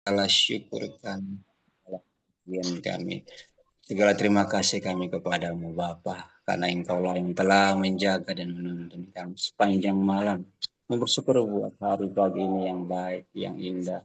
segala syukur kami, segala pujian kami, segala terima kasih kami kepadamu Bapa, karena Engkaulah yang telah menjaga dan menuntun kami sepanjang malam. Kami bersyukur buat hari pagi ini yang baik, yang indah,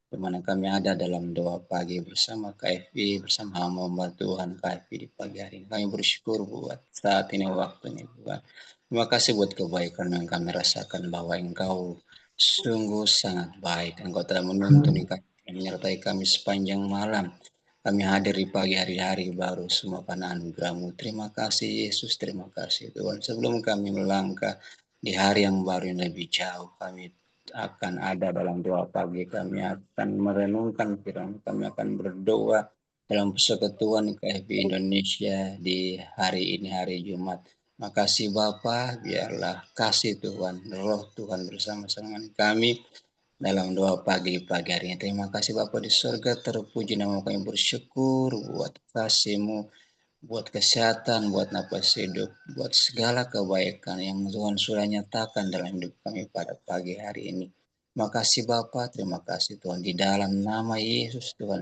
di mana kami ada dalam doa pagi bersama KFI, bersama hamba Tuhan KFI di pagi hari ini. Kami bersyukur buat saat ini waktunya Tuhan. Terima kasih buat kebaikan yang kami rasakan bahwa Engkau sungguh sangat baik. Engkau telah menuntun kami, menyertai kami sepanjang malam. Kami hadir di pagi hari-hari baru semua karena anugerah-Mu. Terima kasih Yesus, terima kasih Tuhan. Sebelum kami melangkah di hari yang baru yang lebih jauh, kami akan ada dalam doa pagi. Kami akan merenungkan firman, kami akan berdoa dalam persekutuan KFB Indonesia di hari ini, hari Jumat. Makasih Bapa, biarlah kasih Tuhan, roh Tuhan bersama-sama dengan kami dalam doa pagi hari ini. Terima kasih Bapa di surga, terpuji nama kami, bersyukur buat kasih-Mu, buat kesehatan, buat napas hidup, buat segala kebaikan yang Tuhan sudah nyatakan dalam hidup kami pada pagi hari ini. Terima kasih Bapa, terima kasih Tuhan, di dalam nama Yesus Tuhan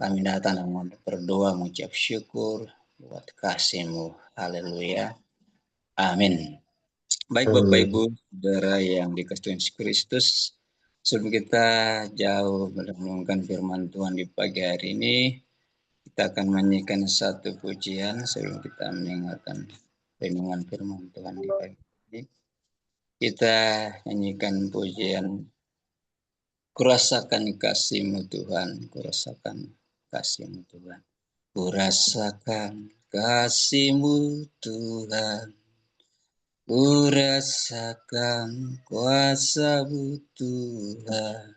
kami datang untuk berdoa, mengucap syukur buat kasih-Mu. Haleluya. Amin. Baik Bapak Ibu, saudara yang dikasihi Yesus Kristus, sebelum kita jauh merenungkan firman Tuhan di pagi hari ini, kita akan menyanyikan satu pujian sebelum kita mendengarkan renungan firman Tuhan di pagi ini. Kita nyanyikan pujian, Kurasakan kasih-Mu Tuhan, kurasakan kasih-Mu Tuhan. Kurasakan kasih-Mu Tuhan, kurasakan kuasa-Mu Tuhan,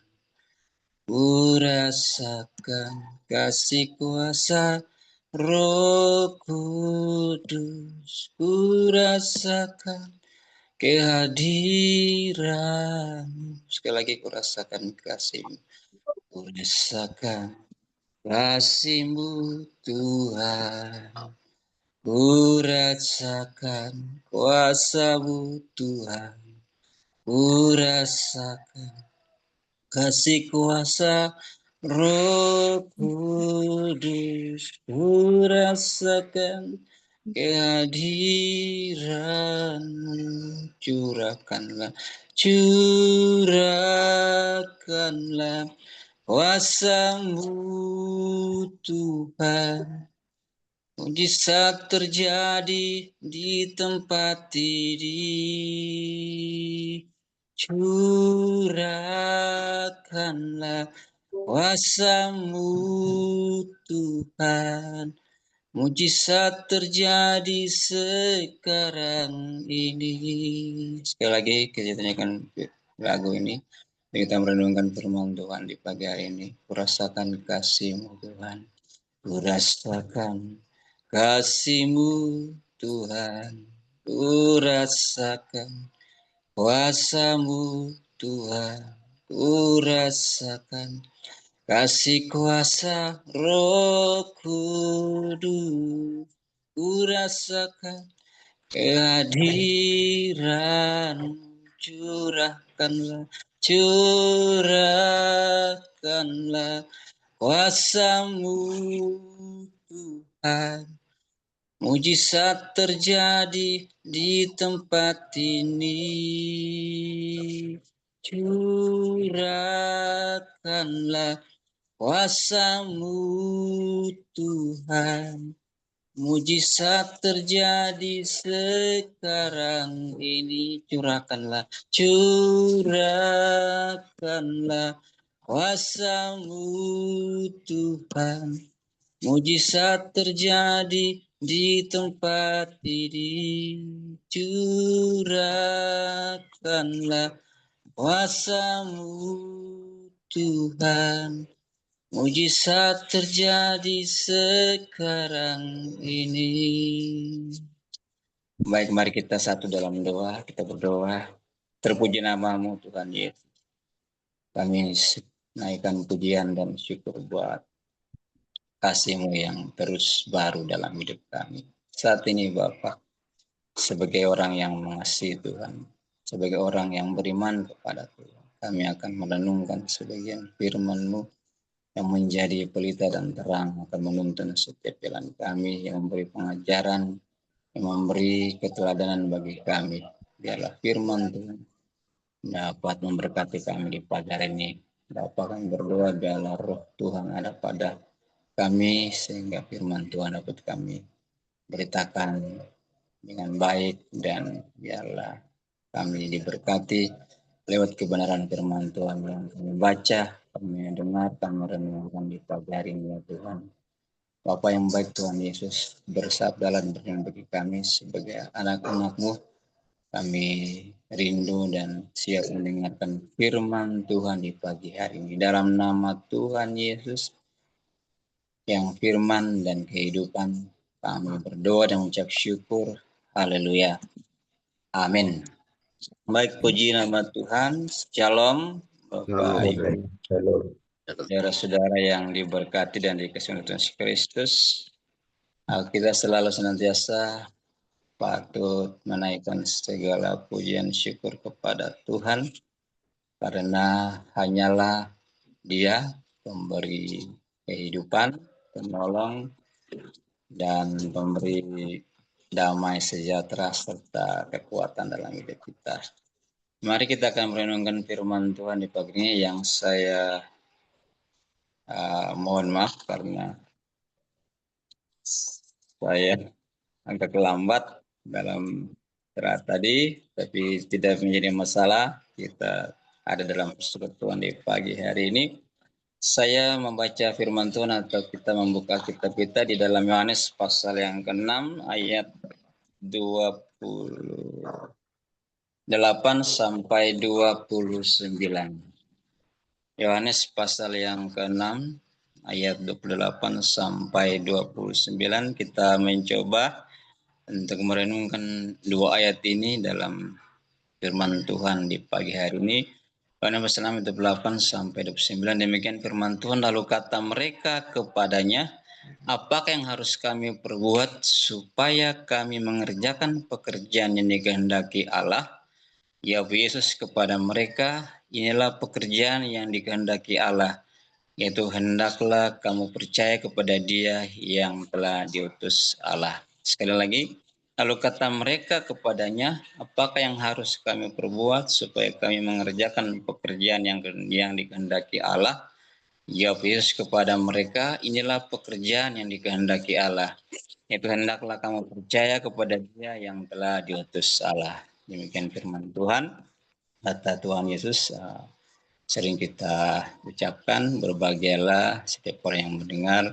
kurasakan kasih kuasa Roh Kudus, kurasakan kehadiran-Mu. Sekali lagi kurasakan kasih-Mu, kurasakan kasih-Mu Tuhan, kurasakan kuasa-Mu Tuhan, kurasakan kasih kuasa Roh Kudus, kurasakan kehadiran-Mu. Curahkanlah kuasa-Mu Tuhan. Mujizat terjadi di tempat ini. Curahkanlah kuasa-Mu Tuhan. Mujizat terjadi sekarang ini. Sekali lagi kita tanyakan lagu ini. Kita merenungkan firman Tuhan di pagi hari ini. Kurasakan kasih-Mu Tuhan. Kurasakan kasih-Mu Tuhan. Kurasakan kuasa-Mu Tuhan. Kurasakan kasih kuasa Roh Kudus, kurasakan kehadiran, curahkanlah kuasa-Mu Tuhan. Mujizat terjadi di tempat ini. Curahkanlah kuasa-Mu Tuhan. Mujizat terjadi sekarang ini. Curahkanlah kuasa-Mu Tuhan. Mujizat terjadi di tempat ini. Curahkanlah kuasa-Mu Tuhan. Mujizat terjadi sekarang ini. Baik, mari kita satu dalam doa. Kita berdoa. Terpuji nama-Mu Tuhan Yesus. Kami naikkan pujian dan syukur buat kasih-Mu yang terus baru dalam hidup kami. Saat ini Bapak, sebagai orang yang mengasihi Tuhan, sebagai orang yang beriman kepada Tuhan, kami akan merenungkan sebagian firman-Mu yang menjadi pelita dan terang, akan menuntun setiap jalan kami, yang memberi pengajaran, yang memberi keteladanan bagi kami. Biarlah firman Tuhan dapat memberkati kami di pagi hari ini. Bapa, kami berdoa biarlah roh Tuhan ada pada kami, sehingga firman Tuhan dapat kami beritakan dengan baik, dan biarlah kami diberkati lewat kebenaran firman Tuhan yang kami baca, kami dengar, kami merenungkan di pagi hari ini ya Tuhan. Bapa yang baik, Tuhan Yesus bersabda dan berfirman bagi kami sebagai anak-anak-Mu, kami rindu dan siap mendengarkan firman Tuhan di pagi hari ini. Dalam nama Tuhan Yesus yang firman dan kehidupan, kami berdoa dan mengucap syukur. Haleluya. Amin. Baik, puji nama Tuhan. Shalom, Bapak Ibu, saudara-saudara yang diberkati dan dikasihi Tuhan Yesus Kristus. Kita selalu senantiasa patut menaikkan segala pujian syukur kepada Tuhan, karena hanyalah Dia pemberi kehidupan, penolong, dan pemberi damai sejahtera serta kekuatan dalam hidup kita. Mari kita akan merenungkan firman Tuhan di pagi ini, yang saya mohon maaf karena saya agak lambat dalam istirahat tadi, tapi tidak menjadi masalah. Kita ada dalam persekutuan di pagi hari ini. Saya membaca firman Tuhan, atau kita membuka kitab kita di dalam Yohanes pasal yang ke-6 ayat 28 sampai 29. Yohanes pasal yang ke-6 ayat 28 sampai 29, kita mencoba untuk merenungkan dua ayat ini dalam firman Tuhan di pagi hari ini. Yohanes pasal 6 ayat 28 sampai 29, demikian firman Tuhan. Lalu kata mereka kepadanya, apakah yang harus kami perbuat supaya kami mengerjakan pekerjaan yang dikehendaki Allah? Jawab Yesus kepada mereka, inilah pekerjaan yang dikehendaki Allah, yaitu hendaklah kamu percaya kepada Dia yang telah diutus Allah. Sekali lagi, lalu kata mereka kepadanya, apakah yang harus kami perbuat supaya kami mengerjakan pekerjaan yang dikehendaki Allah? Jawab Yesus kepada mereka, inilah pekerjaan yang dikehendaki Allah, yaitu hendaklah kamu percaya kepada Dia yang telah diutus Allah. Demikian firman Tuhan. Kata Tuhan Yesus sering kita ucapkan, berbahagialah setiap orang yang mendengar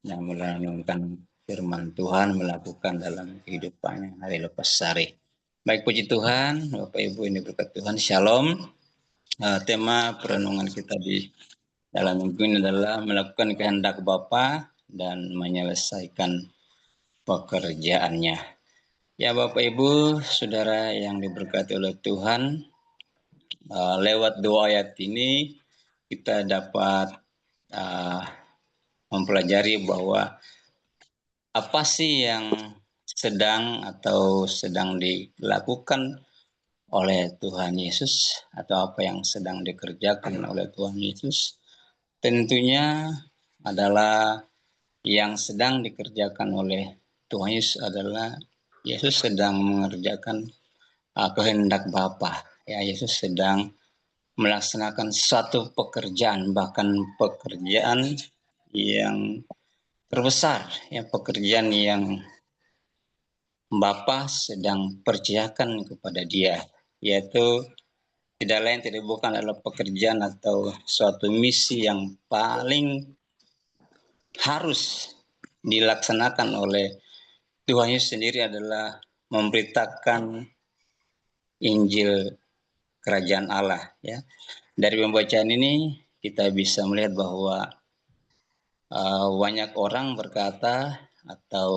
yang merenungkan firman Tuhan, melakukan dalam kehidupannya hari lepas hari. Baik, puji Tuhan, Bapak Ibu ini berkat Tuhan. Shalom. Tema perenungan kita di dalam minggu ini adalah melakukan kehendak Bapa dan menyelesaikan pekerjaannya. Ya Bapak Ibu, saudara yang diberkati oleh Tuhan, lewat dua ayat ini kita dapat mempelajari bahwa apa sih yang sedang dilakukan oleh Tuhan Yesus, atau apa yang sedang dikerjakan oleh Tuhan Yesus. Tentunya adalah yang sedang dikerjakan oleh Tuhan Yesus adalah Yesus sedang mengerjakan kehendak Bapa. Ya, Yesus sedang melaksanakan suatu pekerjaan, bahkan pekerjaan yang terbesar, ya, pekerjaan yang Bapa sedang percayakan kepada Dia, yaitu tidak lain tidak bukan adalah pekerjaan atau suatu misi yang paling harus dilaksanakan oleh Tuhan Yesus sendiri, adalah memberitakan Injil Kerajaan Allah. Ya, dari pembacaan ini kita bisa melihat bahwa banyak orang berkata atau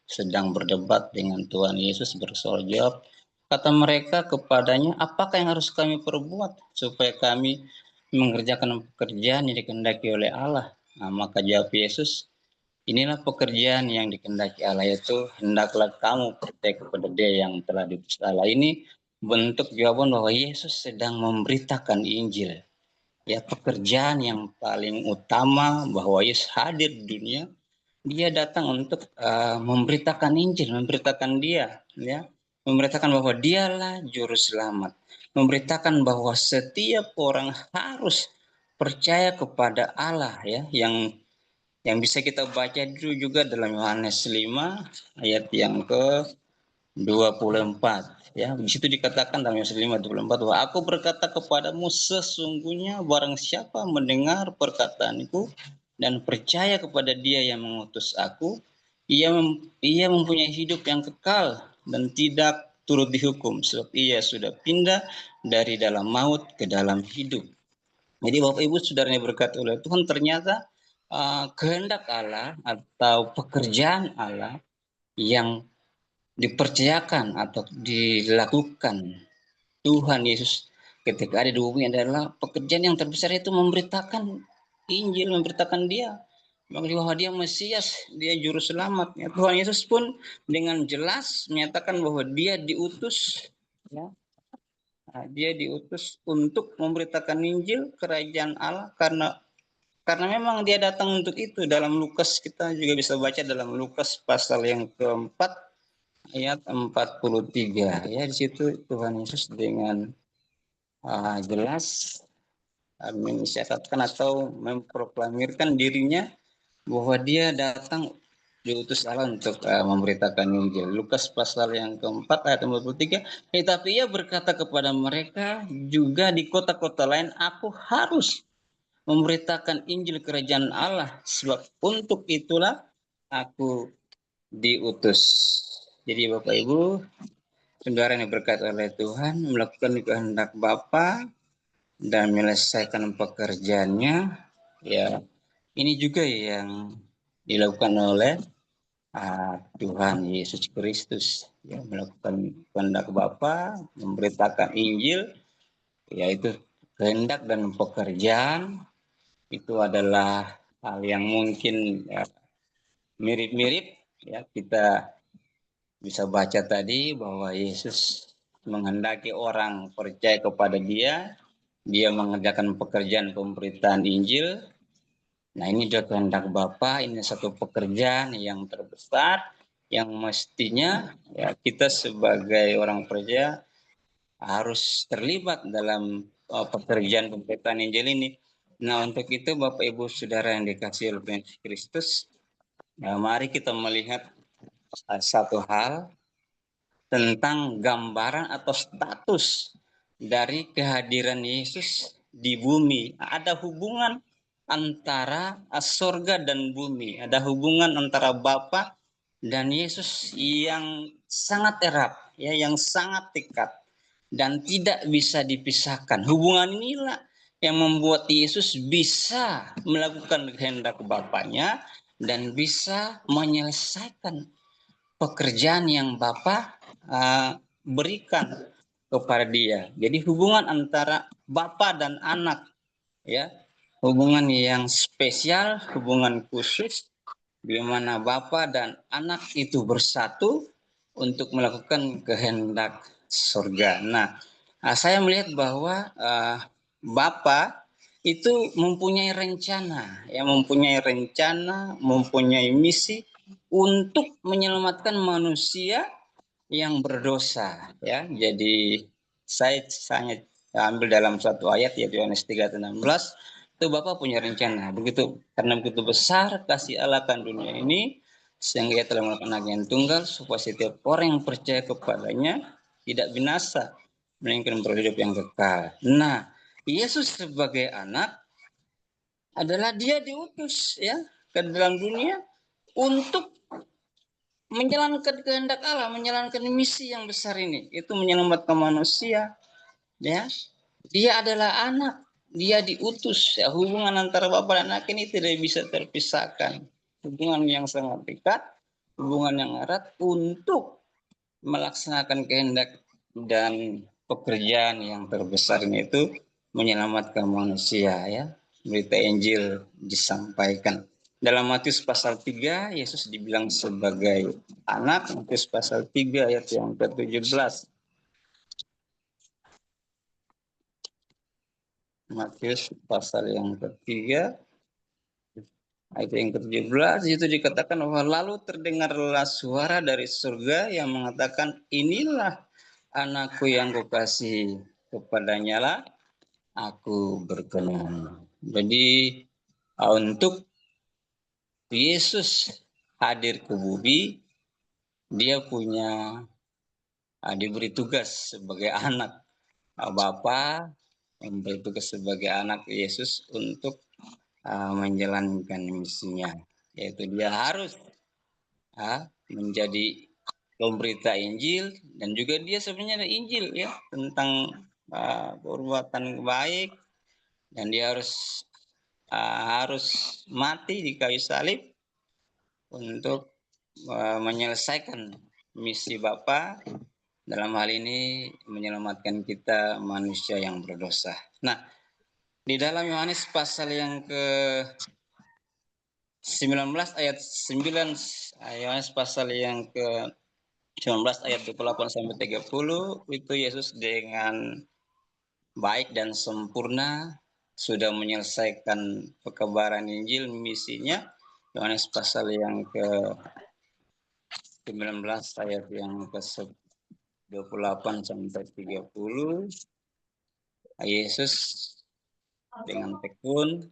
sedang berdebat dengan Tuhan Yesus, bersoal jawab. Kata mereka kepadanya, apakah yang harus kami perbuat supaya kami mengerjakan pekerjaan yang dikehendaki oleh Allah? Nah, maka jawab Yesus, inilah pekerjaan yang dikehendaki Allah, yaitu hendaklah kamu percaya kepada Dia yang telah diutus Allah. Ini bentuk jawaban bahwa Yesus sedang memberitakan Injil. Ya, pekerjaan yang paling utama bahwa Yesus hadir di dunia, dia datang untuk memberitakan Injil, memberitakan dia, ya, memberitakan bahwa dialah juru selamat, memberitakan bahwa setiap orang harus percaya kepada Allah, ya, yang bisa kita baca dulu juga dalam Yohanes 5 ayat yang ke 24, ya. Di situ dikatakan dalam Yohanes 5:24 bahwa aku berkata kepadamu, sesungguhnya barang siapa mendengar perkataanku dan percaya kepada dia yang mengutus aku, ia mempunyai hidup yang kekal dan tidak turut dihukum, sebab ia sudah pindah dari dalam maut ke dalam hidup. Jadi Bapak Ibu Saudara yang berkati oleh Tuhan, ternyata kehendak Allah atau pekerjaan Allah yang dipercayakan atau dilakukan Tuhan Yesus ketika ada di bumi adalah pekerjaan yang terbesar, itu memberitakan Injil, memberitakan dia bahwa dia Mesias, dia juru selamat. Ya, Tuhan Yesus pun dengan jelas menyatakan bahwa dia diutus, ya, dia diutus untuk memberitakan Injil kerajaan Allah, karena memang dia datang untuk itu. Dalam Lukas kita juga bisa baca dalam Lukas pasal yang keempat ayat 43, ya, di situ Tuhan Yesus dengan jelas mengisyaratkan atau memproklamirkan dirinya bahwa dia datang diutus Allah untuk memberitakan Injil. Lukas pasal yang keempat ayat 43, tetapi ia berkata kepada mereka juga di kota-kota lain, aku harus memberitakan Injil kerajaan Allah, sebab untuk itulah aku diutus. Jadi Bapak Ibu, saudara yang berkat oleh Tuhan, melakukan kehendak Bapa dan menyelesaikan pekerjaannya, ya, ini juga yang dilakukan oleh Tuhan Yesus Kristus, ya, melakukan kehendak Bapa, memberitakan Injil, yaitu kehendak dan pekerjaan itu adalah hal yang mungkin ya, mirip-mirip, ya. Kita bisa baca tadi bahwa Yesus menghendaki orang percaya kepada dia, dia mengerjakan pekerjaan pemberitaan Injil. Nah, ini juga kehendak Bapa, ini satu pekerjaan yang terbesar yang mestinya ya kita sebagai orang percaya harus terlibat dalam pekerjaan pemberitaan Injil ini. Nah, untuk itu Bapak Ibu Saudara yang dikasihi oleh Yesus Kristus, mari kita melihat satu hal tentang gambaran atau status dari kehadiran Yesus di bumi. Ada hubungan antara surga dan bumi, ada hubungan antara Bapa dan Yesus yang sangat erat, ya, yang sangat dekat dan tidak bisa dipisahkan. Hubungan inilah yang membuat Yesus bisa melakukan kehendak Bapaknya dan bisa menyelesaikan pekerjaan yang Bapa berikan kepada dia. Jadi hubungan antara Bapa dan anak, ya, hubungan yang spesial, hubungan khusus, di mana Bapa dan anak itu bersatu untuk melakukan kehendak surga. Nah, saya melihat bahwa Bapa itu mempunyai rencana, ya, mempunyai misi untuk menyelamatkan manusia yang berdosa, ya. Jadi saya sangat ambil dalam satu ayat, yaitu Yohanes 3:16, itu Bapa punya rencana begitu, karena begitu besar kasih Allah akan dunia ini sehingga ia telah melakukan anak yang tunggal supaya setiap orang yang percaya kepadanya tidak binasa melainkan berhidup yang kekal. Nah, Yesus sebagai anak adalah dia diutus, ya, ke dalam dunia untuk menjalankan kehendak Allah, menjalankan misi yang besar ini, itu menyelamatkan manusia, ya. Dia adalah anak, dia diutus, ya. Hubungan antara Bapa dan anak ini tidak bisa terpisahkan, hubungan yang sangat dekat, hubungan yang erat untuk melaksanakan kehendak dan pekerjaan yang terbesar ini, itu menyelamatkan manusia, ya. Berita Injil disampaikan. Dalam Matius pasal 3, Yesus dibilang sebagai anak. Matius pasal 3 ayat yang ke-17. Matius pasal yang ketiga, ayat yang ke-17 itu dikatakan bahwa lalu terdengarlah suara dari surga yang mengatakan, inilah anakku yang kukasihi, kepadanya lah aku berkenan. Jadi untuk Yesus hadir ke bumi, dia diberi tugas sebagai anak Bapa, yang bertugas sebagai anak Yesus untuk menjalankan misinya, yaitu dia harus menjadi pemberita Injil, dan juga dia sebenarnya ada Injil ya tentang perbuatan baik, dan dia harus mati di kayu salib untuk menyelesaikan misi Bapa, dalam hal ini menyelamatkan kita manusia yang berdosa. Nah, di dalam Yohanes pasal yang ke-19 ayat 9, Yohanes pasal yang ke-19 ayat 28 sampai 30, itu Yesus dengan baik dan sempurna sudah menyelesaikan pekebaran Injil, misinya. Yohanes pasal yang ke-19 ayat yang ke-28 sampai 30, Yesus dengan tekun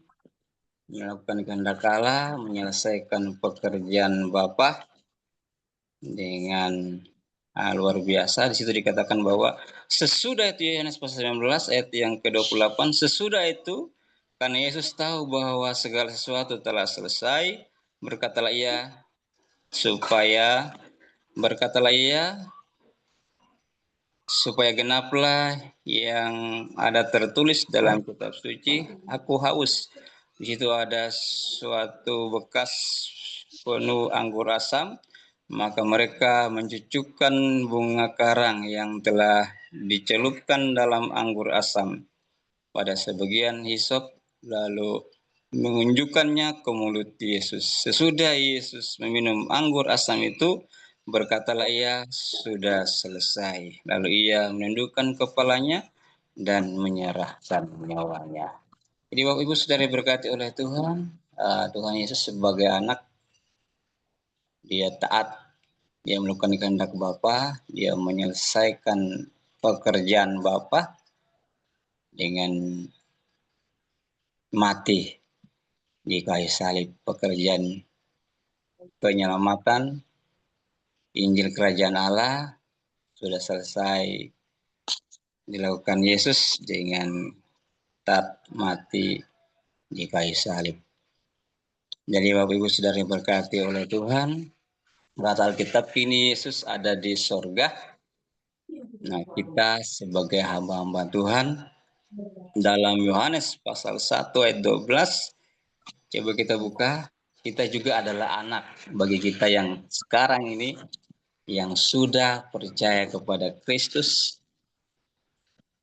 melakukan kehendak Allah, menyelesaikan pekerjaan Bapa dengan luar biasa. Di situ dikatakan bahwa sesudah itu, Yohanes pasal 19 ayat yang ke-28, sesudah itu karena Yesus tahu bahwa segala sesuatu telah selesai, berkatalah ia supaya genaplah yang ada tertulis dalam kitab suci, aku haus. Di situ ada suatu bekas penuh anggur asam, maka mereka mencucukkan bunga karang yang telah dicelupkan dalam anggur asam pada sebagian hisop, lalu menunjukkannya ke mulut Yesus. Sesudah Yesus meminum anggur asam itu, berkatalah ia, sudah selesai. Lalu ia menundukkan kepalanya dan menyerahkan nyawanya. Jadi Bapak Ibu Saudara berkati oleh Tuhan, Tuhan Yesus sebagai anak, dia taat, dia melakukan kehendak Bapa, dia menyelesaikan pekerjaan Bapa dengan mati di kayu salib. Pekerjaan penyelamatan Injil Kerajaan Allah sudah selesai dilakukan Yesus dengan taat mati di kayu salib. Jadi Bapak Ibu Saudara berkati oleh Tuhan, kata Alkitab ini Yesus ada di sorga. Nah, kita sebagai hamba-hamba Tuhan, dalam Yohanes pasal 1 ayat 12, coba kita buka, kita juga adalah anak bagi kita yang sekarang ini, yang sudah percaya kepada Kristus.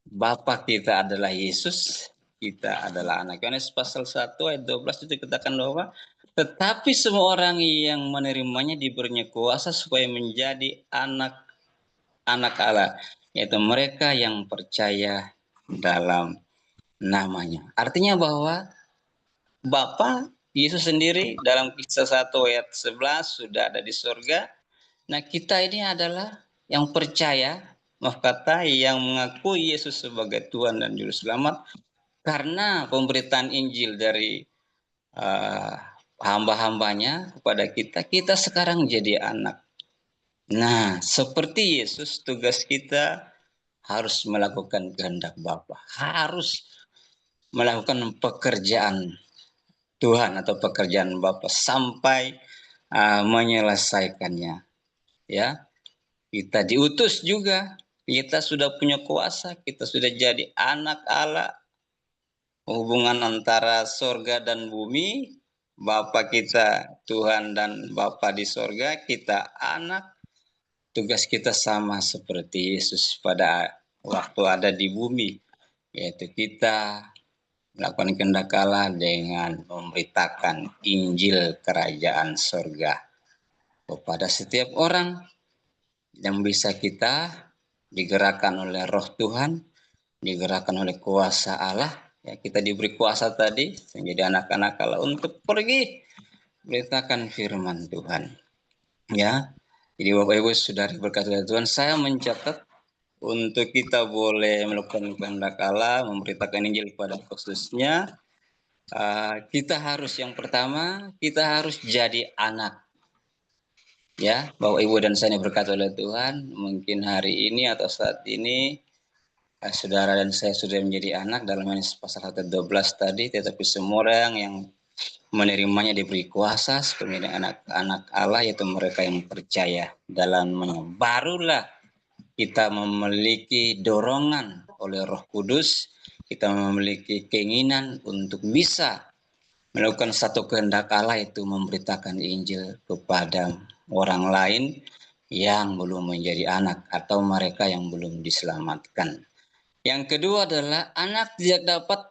Bapa kita adalah Yesus, kita adalah anak. Yohanes pasal 1 ayat 12 itu dikatakan bahwa tetapi semua orang yang menerimanya diberinya kuasa supaya menjadi anak Allah, yaitu mereka yang percaya dalam namanya. Artinya bahwa Bapa Yesus sendiri dalam Kisah 1 ayat 11 sudah ada di surga. Nah, kita ini adalah yang percaya, maaf kata, yang mengakui Yesus sebagai Tuhan dan Juru Selamat karena pemberitaan Injil dari hamba-hambanya kepada kita, kita sekarang jadi anak. Nah, seperti Yesus, tugas kita harus melakukan kehendak Bapa, harus melakukan pekerjaan Tuhan atau pekerjaan Bapa sampai menyelesaikannya. Ya, kita diutus juga, kita sudah punya kuasa, kita sudah jadi anak Allah. Hubungan antara sorga dan bumi, Bapa kita Tuhan dan Bapa di sorga, kita anak. Tugas kita sama seperti Yesus pada waktu ada di bumi, yaitu kita melakukan kehendak Allah dengan memberitakan Injil Kerajaan Sorga kepada setiap orang, yang bisa kita digerakkan oleh Roh Tuhan, digerakkan oleh kuasa Allah, Ya, kita diberi kuasa tadi menjadi anak-anak Allah untuk pergi beritakan firman Tuhan. Ya, jadi Bapak Ibu Saudari berkat Tuhan, saya mencatat untuk kita boleh melakukan kehendak Allah, memberitakan Injil pada khususnya, kita harus yang pertama, kita harus jadi anak. Ya, Bapak Ibu dan saya berkat oleh Tuhan, mungkin hari ini atau saat ini saudara dan saya sudah menjadi anak dalam pasal 112 tadi, tetapi semua orang yang menerimanya diberi kuasa sebagai anak-anak Allah, yaitu mereka yang percaya dalamnya. Barulah kita memiliki dorongan oleh Roh Kudus, kita memiliki keinginan untuk bisa melakukan satu kehendak Allah, itu memberitakan Injil kepada orang lain yang belum menjadi anak atau mereka yang belum diselamatkan. Yang kedua adalah anak tidak dapat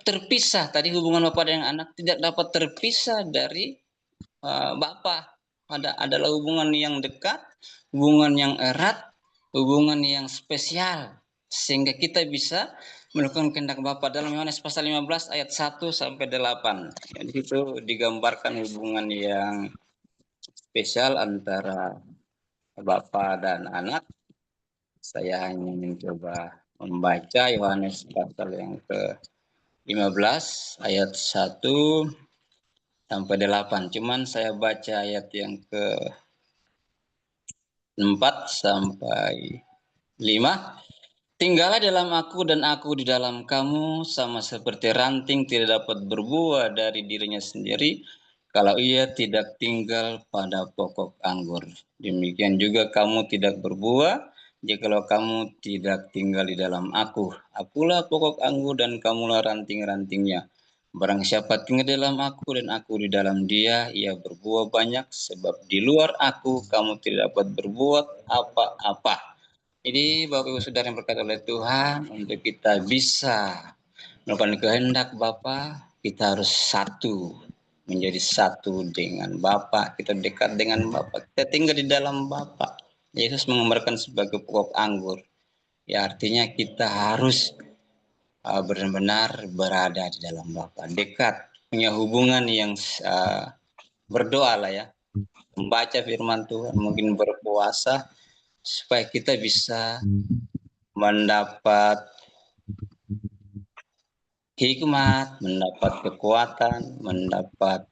terpisah. Tadi hubungan Bapak dengan anak tidak dapat terpisah dari Bapa. Adalah hubungan yang dekat, hubungan yang erat, hubungan yang spesial, sehingga kita bisa melakukan kehendak Bapa. Dalam Yohanes pasal 15 ayat 1 sampai 8. Di situ digambarkan hubungan yang spesial antara Bapa dan anak. Saya hanya mencoba membaca Yohanes pasal yang ke-15 ayat 1 sampai 8. Cuman saya baca ayat yang ke-4 sampai 5. Tinggallah dalam aku dan aku di dalam kamu, sama seperti ranting tidak dapat berbuah dari dirinya sendiri kalau ia tidak tinggal pada pokok anggur. Demikian juga kamu tidak berbuah jikalau kamu tidak tinggal di dalam aku. Akulah pokok anggur dan kamulah ranting-rantingnya. Barang siapa tinggal dalam aku dan aku di dalam dia, ia berbuah banyak, sebab di luar aku kamu tidak dapat berbuat apa-apa. Jadi Bapak Ibu Saudara yang berkata oleh Tuhan, untuk kita bisa melakukan kehendak Bapa, kita harus satu, menjadi satu dengan Bapa. Kita dekat dengan Bapa, kita tinggal di dalam Bapa. Yesus menggambarkan sebagai pokok anggur. Ya, artinya kita harus benar-benar berada di dalam Bapa, dekat, punya hubungan yang berdoa lah ya, membaca firman Tuhan, mungkin berpuasa, supaya kita bisa mendapat hikmat, mendapat kekuatan, mendapat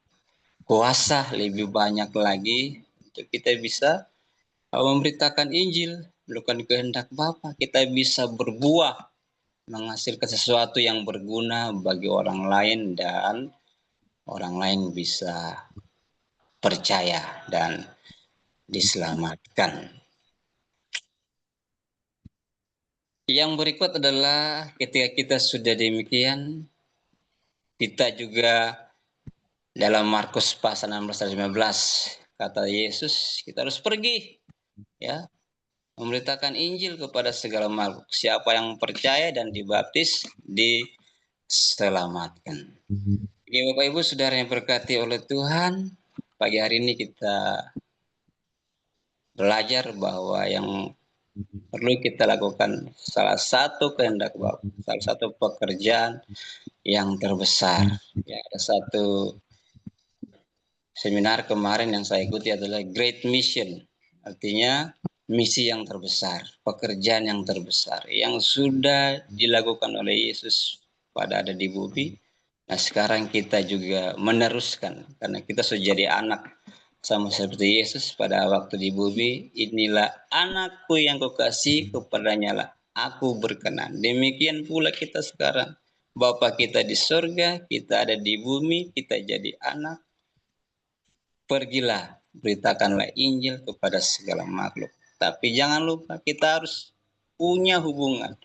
kuasa lebih banyak lagi untuk kita bisa memberitakan Injil, melakukan kehendak Bapa. Kita bisa berbuah, menghasilkan sesuatu yang berguna bagi orang lain, dan orang lain bisa percaya dan diselamatkan. Yang berikut adalah ketika kita sudah demikian, kita juga dalam Markus pasal 16-15 kata Yesus, kita harus pergi, ya, memberitakan Injil kepada segala makhluk. Siapa yang percaya dan dibaptis diselamatkan. Jadi Bapak Ibu Saudara yang berkati oleh Tuhan, pagi hari ini kita belajar bahwa yang perlu kita lakukan salah satu kehendak Bapa, salah satu pekerjaan yang terbesar. Ya, ada satu seminar kemarin yang saya ikuti adalah Great Mission, artinya misi yang terbesar, pekerjaan yang terbesar yang sudah dilakukan oleh Yesus pada ada di bumi. Nah, sekarang kita juga meneruskan karena kita sudah jadi anak sama seperti Yesus pada waktu di bumi. Inilah anakku yang kukasihi, kepadanya lah aku berkenan. Demikian pula kita sekarang. Bapa kita di surga, kita ada di bumi, kita jadi anak. Pergilah, beritakanlah Injil kepada segala makhluk. Tapi jangan lupa kita harus punya hubungan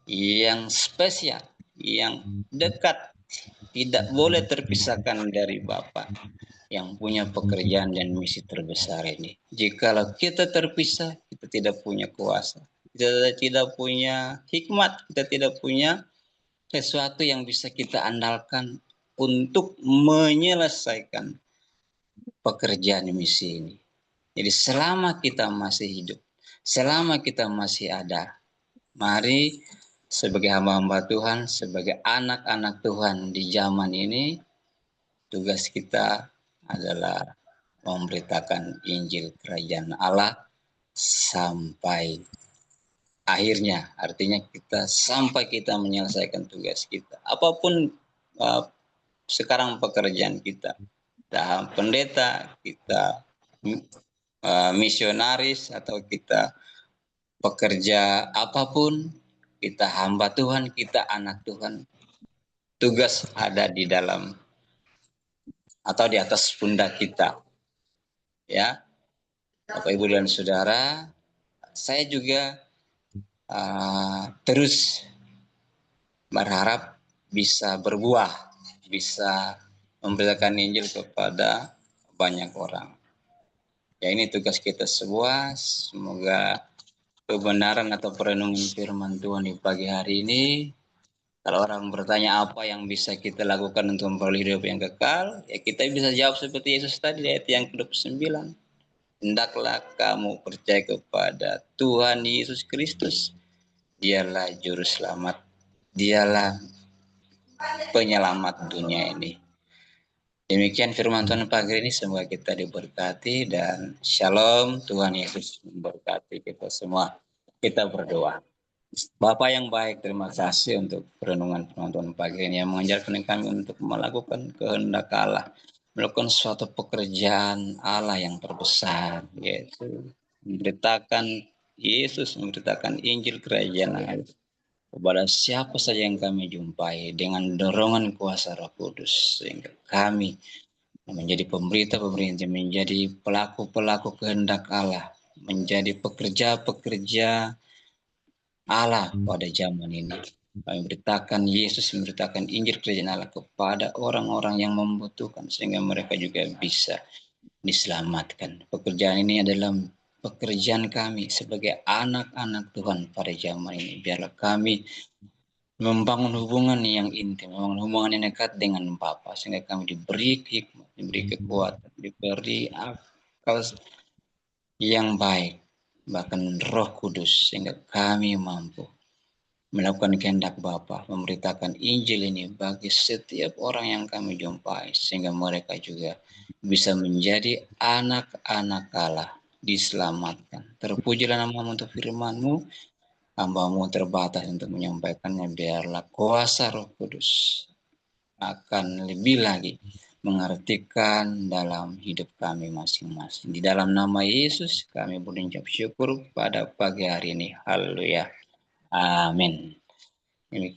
yang spesial, yang dekat, tidak boleh terpisahkan dari Bapa yang punya pekerjaan dan misi terbesar ini. Jikalau kita terpisah, kita tidak punya kuasa, kita tidak punya hikmat, kita tidak punya sesuatu yang bisa kita andalkan untuk menyelesaikan pekerjaan misi ini. Jadi selama kita masih hidup, selama kita masih ada, mari sebagai hamba-hamba Tuhan, sebagai anak-anak Tuhan di zaman ini, tugas kita adalah memberitakan Injil Kerajaan Allah sampai akhirnya. Artinya kita sampai kita menyelesaikan tugas kita. Apapun sekarang pekerjaan kita, pendeta, kita misionaris, atau kita pekerja apapun, kita hamba Tuhan, kita anak Tuhan, tugas ada di dalam atau di atas pundak kita. Ya, Bapak Ibu dan Saudara, saya juga terus berharap bisa berbuah, bisa memberitakan Injil kepada banyak orang. Ya, ini tugas kita semua. Semoga kebenaran atau perenungan firman Tuhan di pagi hari ini, kalau orang bertanya apa yang bisa kita lakukan untuk memperoleh hidup yang kekal, ya kita bisa jawab seperti Yesus tadi, ayat yang ke-29. Hendaklah kamu percaya kepada Tuhan Yesus Kristus. Dialah juru selamat, dialah penyelamat dunia ini. Demikian firman Tuhan pagi ini, semoga kita diberkati dan shalom. Tuhan Yesus memberkati kita semua. Kita berdoa. Bapa yang baik, terima kasih untuk renungan Tuhan pagi ini yang mengajarkan kami untuk melakukan kehendak Allah, melakukan suatu pekerjaan Allah yang terbesar, yaitu memberitakan Yesus, memberitakan Injil Kerajaan Allah kepada siapa saja yang kami jumpai dengan dorongan kuasa Roh Kudus, sehingga kami menjadi pemberita-pemberita, menjadi pelaku-pelaku kehendak Allah, menjadi pekerja-pekerja Allah pada zaman ini. Kami beritakan Yesus, memberitakan Injil Kerajaan Allah kepada orang-orang yang membutuhkan, sehingga mereka juga bisa diselamatkan. Pekerjaan ini adalah pekerjaan kami sebagai anak-anak Tuhan pada zaman ini. Biarlah kami membangun hubungan yang intim, membangun hubungan yang dekat dengan Bapa, sehingga kami diberi hikmat, diberi kekuatan, diberi akal yang baik, bahkan Roh Kudus, sehingga kami mampu melakukan kehendak Bapa, memberitakan Injil ini bagi setiap orang yang kami jumpai, sehingga mereka juga bisa menjadi anak-anak Allah, diselamatkan. Terpujilah nama-Mu untuk firman-Mu, hamba-Mu terbatas untuk menyampaikannya. Biarlah kuasa Roh Kudus akan lebih lagi mengartikan dalam hidup kami masing-masing. Di dalam nama Yesus kami berucap syukur pada pagi hari ini. Haleluya. Amin. Demikian